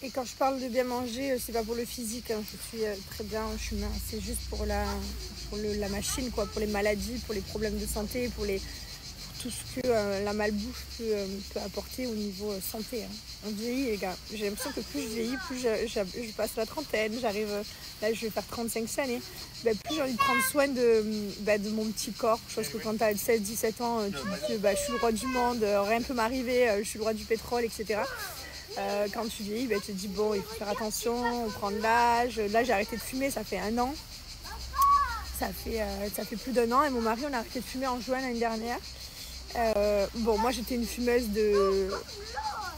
Et quand je parle de bien manger, c'est pas pour le physique, hein. Je suis très bien, c'est juste pour la machine, quoi, pour les maladies, pour les problèmes de santé, pour tout ce que la malbouffe peut apporter au niveau santé, hein. On vieillit, les gars. J'ai l'impression que plus je vieillis, plus je passe la trentaine, j'arrive, là je vais faire 35 cette année, plus j'ai envie de prendre soin de mon petit corps. Chose que quand tu as 16-17 ans, tu dis que je suis le roi du monde, rien ne peut m'arriver, je suis le roi du pétrole, etc. Quand tu vieillis, tu te dis bon, il faut faire attention, on prend de l'âge. Là j'ai arrêté de fumer, ça fait 1 an. Ça fait plus d'1 an et mon mari on a arrêté de fumer en juin l'année dernière. Moi j'étais une fumeuse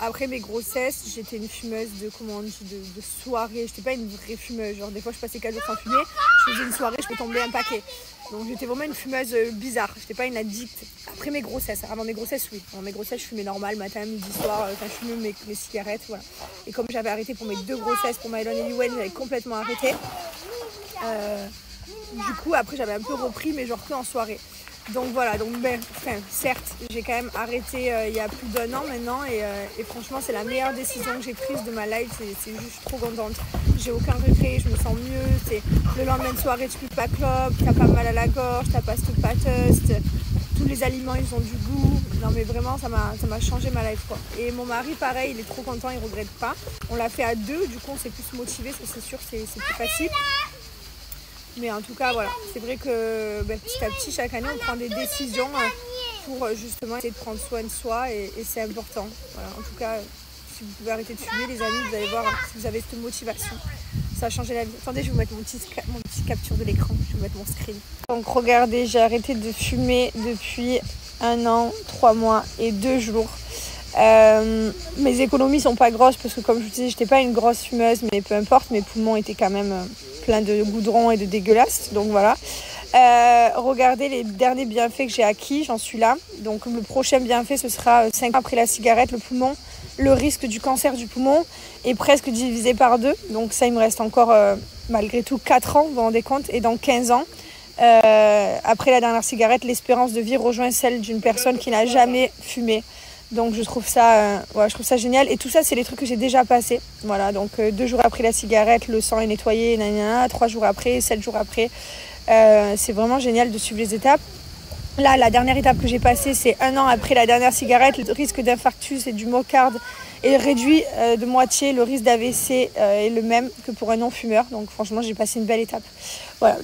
après mes grossesses, j'étais une fumeuse de soirée. J'étais pas une vraie fumeuse, genre des fois je passais 4 jours sans fumer, je faisais une soirée, je peux tomber un paquet. Donc j'étais vraiment une fumeuse bizarre, j'étais pas une addict. Après mes grossesses, avant mes grossesses oui. Avant mes grossesses je fumais normal, matin, midi, soir, je fumais mes cigarettes, voilà. Et comme j'avais arrêté pour mes 2 grossesses, pour Mylon et Liwen, j'avais complètement arrêté. Du coup après j'avais un peu repris mais genre que en soirée. Donc voilà, certes, j'ai quand même arrêté il y a plus d'1 an maintenant et franchement c'est la meilleure décision que j'ai prise de ma life, c'est juste trop contente. J'ai aucun regret, je me sens mieux, le lendemain de soirée tu fumes pas clope, t'as pas mal à la gorge, t'as pas cette pâteuse, tous les aliments ils ont du goût. Non mais vraiment ça m'a changé ma life quoi. Et mon mari pareil, il est trop content, il regrette pas. On l'a fait à 2, du coup on s'est plus motivé, parce que c'est sûr c'est plus facile. Mais en tout cas, voilà, c'est vrai que petit à petit, chaque année, on prend des décisions pour justement essayer de prendre soin de soi et c'est important. Voilà, en tout cas, si vous pouvez arrêter de fumer, les amis, vous allez voir si vous avez cette motivation. Ça va changer la vie. Attendez, je vais vous mettre mon petit capture de l'écran, je vais vous mettre mon screen. Donc regardez, j'ai arrêté de fumer depuis 1 an, 3 mois et 2 jours. Mes économies sont pas grosses parce que comme je vous disais, j'étais pas une grosse fumeuse, mais peu importe, mes poumons étaient quand même plein de goudron et de dégueulasse, donc voilà. Regardez les derniers bienfaits que j'ai acquis, j'en suis là. Donc le prochain bienfait ce sera 5 ans après la cigarette, le risque du cancer du poumon est presque divisé par 2, donc ça il me reste encore malgré tout 4 ans, vous vous rendez compte, et dans 15 ans après la dernière cigarette, l'espérance de vie rejoint celle d'une personne qui n'a jamais fumé. Donc je trouve ça génial. Et tout ça, c'est les trucs que j'ai déjà passés. Voilà, donc 2 jours après la cigarette, le sang est nettoyé, 3 jours après, 7 jours après. C'est vraiment génial de suivre les étapes. Là, la dernière étape que j'ai passée, c'est 1 an après la dernière cigarette. Le risque d'infarctus et du myocarde est réduit de moitié. Le risque d'AVC est le même que pour un non-fumeur. Donc franchement, j'ai passé une belle étape. Voilà.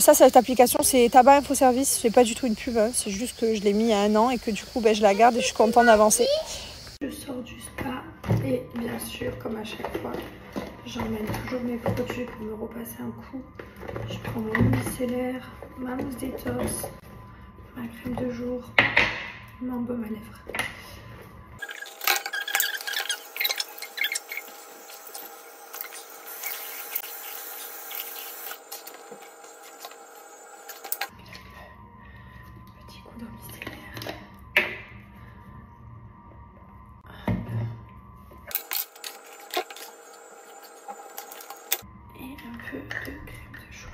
Cette application, c'est Tabac Info Service. C'est pas du tout une pub, hein. C'est juste que je l'ai mis il y a 1 an et que du coup, je la garde et je suis contente d'avancer. Je sors du spa et bien sûr, comme à chaque fois, j'emmène toujours mes produits pour me repasser un coup. Je prends mon micellaire, ma mousse détox, ma crème de jour, mon baume à lèvres. Petit coup d'eau micellaire. Et un peu de crème de jour.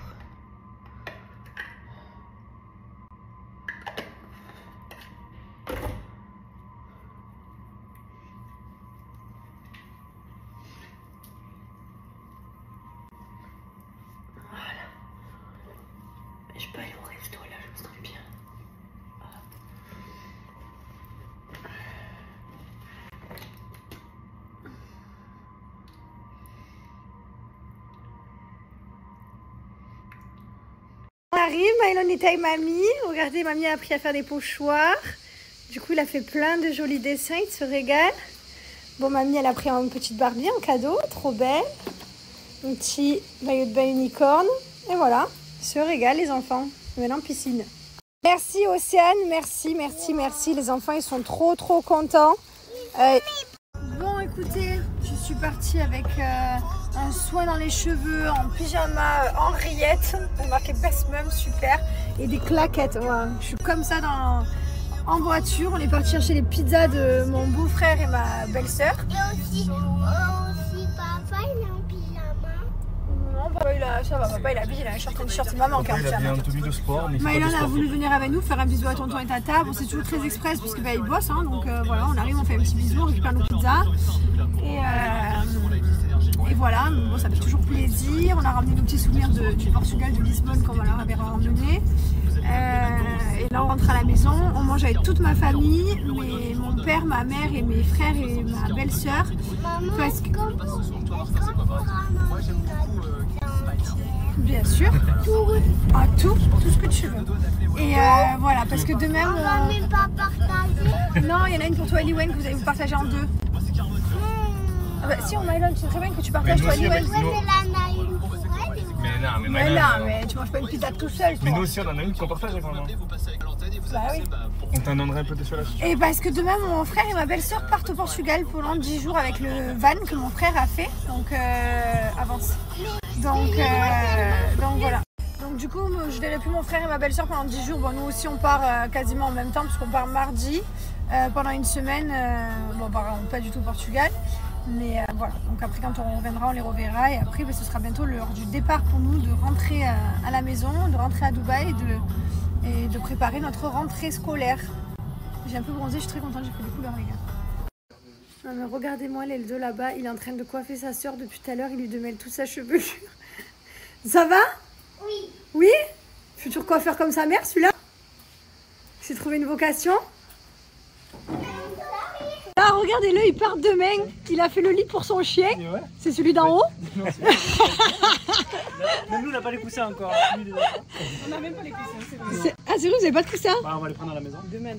Je peux aller au resto là, je me sens bien. On arrive, Mylon était avec mamie. Regardez, mamie a appris à faire des pochoirs. Du coup, il a fait plein de jolis dessins, il se régale. Bon, mamie, elle a pris une petite Barbie en cadeau, trop belle. Un petit maillot de bain unicorne. Et voilà, ils se régalent les enfants. Maintenant, piscine. Merci Océane, merci. Les enfants, ils sont trop contents. Bon, écoutez, je suis partie avec un soin dans les cheveux, en pyjama, en rillettes. On marquait Best Mum, super. Et des claquettes. Voilà. Je suis comme ça en voiture. On est parti chercher les pizzas de mon beau-frère et ma belle-sœur. Et aussi papa, il est en pyjama. Non, papa, ça va, papa, il est habillé, il a un short, c'est maman qui a un pyjama. Il a bien tenue de sport, mais Mylon a voulu venir avec nous, faire un bisou à tonton et tata. Bon, c'est toujours très express parce qu'il bosse, hein, donc voilà, on arrive, on fait un petit bisou, on récupère nos pizzas. Et plaisir. On a ramené nos petits souvenirs du Portugal, de Lisbonne, comme on leur avait ramené. Et là on rentre à la maison, on mange avec toute ma famille, mon père, ma mère et mes frères et ma belle-sœur. Parce que... Bien sûr, tout ce que tu veux. Et voilà, parce que demain... On va même pas partager. Non, il y en a une pour toi et Liwen que vous allez vous partager en deux. Ah bah, si, on a une, c'est très bien que tu partages toi et Liwen. Mais là, mais tu manges pas une pizza tout seul. Toi. Mais nous aussi on en a une qu'on partage avec maman. Bah oui. On t'en donnerait un peu de chocolat. Et parce que demain mon frère et ma belle-sœur partent au Portugal pendant 10 jours avec le van que mon frère a fait. Donc avance. Donc voilà. Donc du coup je verrai plus mon frère et ma belle-sœur pendant 10 jours. Bon nous aussi on part quasiment en même temps parce qu'on part mardi pendant une semaine. Bon pas du tout au Portugal. Mais voilà, donc après quand on reviendra on les reverra et après ce sera bientôt l'heure du départ pour nous de rentrer à la maison, de rentrer à Dubaï et de préparer notre rentrée scolaire. J'ai un peu bronzé, je suis très contente, j'ai pris des couleurs les gars. Non mais regardez-moi les deux là-bas, il est en train de coiffer sa soeur depuis tout à l'heure, il lui démêle toute sa chevelure. Ça va? Oui. Oui? Futur coiffeur comme sa mère celui-là? Il s'est trouvé une vocation? Ah, regardez-le, il part demain. Il a fait le lit pour son chien. Ouais. C'est celui d'en haut. Même nous, on n'a pas les coussins encore. On n'a même pas les coussins. Ah, sérieux, vous n'avez pas de coussins? Bah, on va les prendre à la maison. Demain.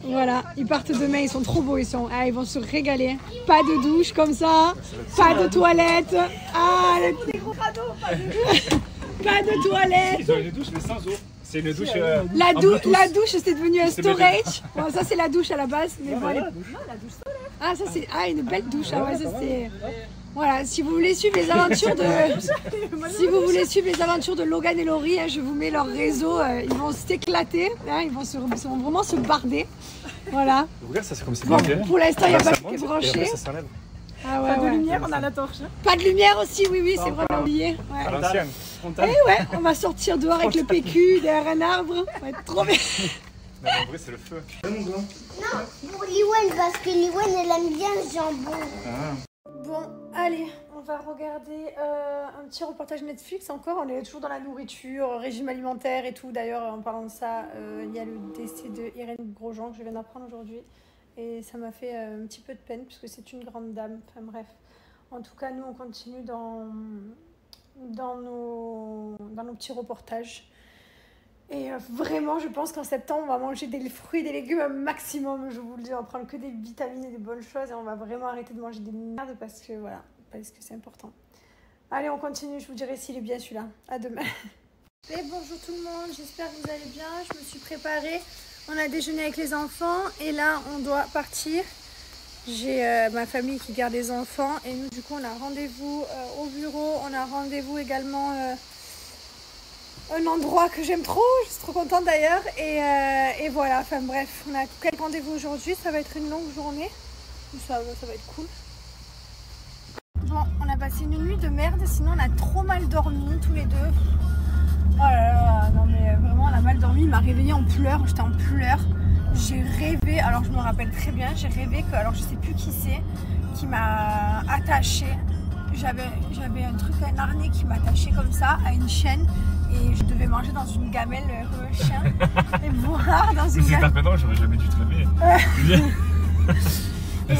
Voilà, ils partent demain. Ils sont trop beaux. Ils vont se régaler. Pas de douche comme ça. Pas de toilette. Ah, les gros cadeaux. Pas de toilette. Ils ont une douche mais sans eau. C'est une douche. La douche, c'est devenu un storage. Bon, ça, c'est la douche à la base. Mais bon, la douche solaire. Ah, ça, c'est une belle douche. Ah, ouais, ça, c'est. Voilà, si vous voulez suivre les aventures de Logan et Laurie, hein, je vous mets leur réseau. Ils vont s'éclater. Hein, ils vont vraiment se barder. Voilà. Regarde, ça, c'est comme c'est bon, pour l'instant, il n'y a pas qui est branché. Ah ouais, pas de lumière, on a la torche. Pas de lumière aussi, oui, c'est vraiment oublié. Ouais. À l'ancienne. Et ouais, on va sortir dehors avec le PQ derrière un arbre. Ça va être trop bien. Non, mais en vrai, c'est le feu. Non, pour Liwen, parce que Liwen, elle aime bien le jambon. Bon, allez, on va regarder un petit reportage Netflix encore. On est toujours dans la nourriture, régime alimentaire et tout. D'ailleurs, en parlant de ça, il y a le décès de Irène Grosjean que je viens d'apprendre aujourd'hui. Et ça m'a fait un petit peu de peine puisque c'est une grande dame. Enfin bref, en tout cas, nous, on continue dans nos petits reportages. Et vraiment, je pense qu'en septembre, on va manger des fruits et des légumes un maximum. Je vous le dis, on va prendre que des vitamines et des bonnes choses. Et on va vraiment arrêter de manger des merdes parce que c'est important. Allez, on continue. Je vous dirai s'il est bien celui-là. À demain. Et bonjour tout le monde. J'espère que vous allez bien. Je me suis préparée. On a déjeuné avec les enfants. Et là, on doit partir. J'ai ma famille qui garde les enfants. Et nous, du coup, on a rendez-vous au bureau. On a rendez-vous également... un endroit que j'aime trop, je suis trop contente d'ailleurs et voilà, enfin bref, on a quelques rendez-vous aujourd'hui, ça va être une longue journée, ça va être cool. Bon, on a passé une nuit de merde, sinon on a trop mal dormi tous les deux. Oh là là, non mais vraiment on a mal dormi, il m'a réveillée en pleurs, j'étais en pleurs. J'ai rêvé, alors je me rappelle très bien, j'ai rêvé que, alors je sais plus qui c'est, qui m'a attachée. J'avais un truc, un harnais qui m'attachait comme ça à une chaîne et je devais manger dans une gamelle comme un chien et boire dans une gamelle. C'est non, j'aurais jamais dû te réveiller.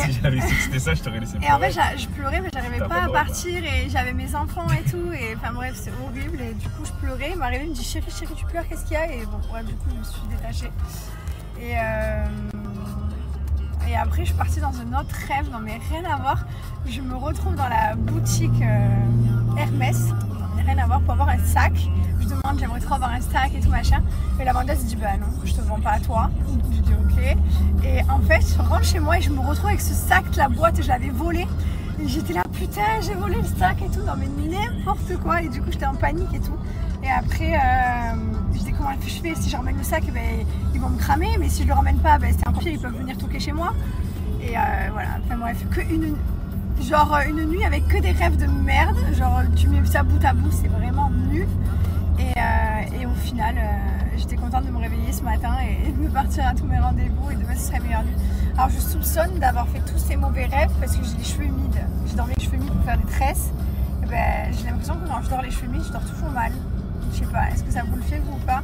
Si j'avais su que c'était ça, je t'aurais laissé pleurer. Et en fait, je pleurais mais j'arrivais pas à partir et j'avais mes enfants et tout et enfin bref, c'est horrible et du coup je pleurais. Il m'a réveillée, il me dit chérie, tu pleures, qu'est-ce qu'il y a? Et bon, ouais, du coup je me suis détachée. Et après, je suis partie dans un autre rêve, non mais rien à voir. Je me retrouve dans la boutique Hermès, rien à voir, pour avoir un sac. Je demande, j'aimerais trop avoir un sac et tout machin. Et la vendeuse dit, bah non, je te vends pas à toi. Je dis ok. Et en fait, je rentre chez moi et je me retrouve avec ce sac, la boîte, je l'avais volé. Et j'étais là, putain, j'ai volé le sac et tout. Non mais n'importe quoi. Et du coup, j'étais en panique et tout. Et après, je dis comment je fais, si je ramène le sac, ben, ils vont me cramer, mais si je le ramène pas, ben, c'est encore pire, ils peuvent venir toquer chez moi. Et voilà, enfin bref, une nuit avec que des rêves de merde, genre tu mets ça bout à bout, c'est vraiment nul. Et au final, j'étais contente de me réveiller ce matin et de me partir à tous mes rendez-vous et demain ce serait meilleure nuit. Alors je soupçonne d'avoir fait tous ces mauvais rêves parce que j'ai les cheveux humides, j'ai dormi avec les cheveux humides pour faire des tresses. Et ben, j'ai l'impression l'impression que quand je dors les cheveux humides, je dors toujours mal. Je sais pas, est-ce que ça vous le fait vous ou pas?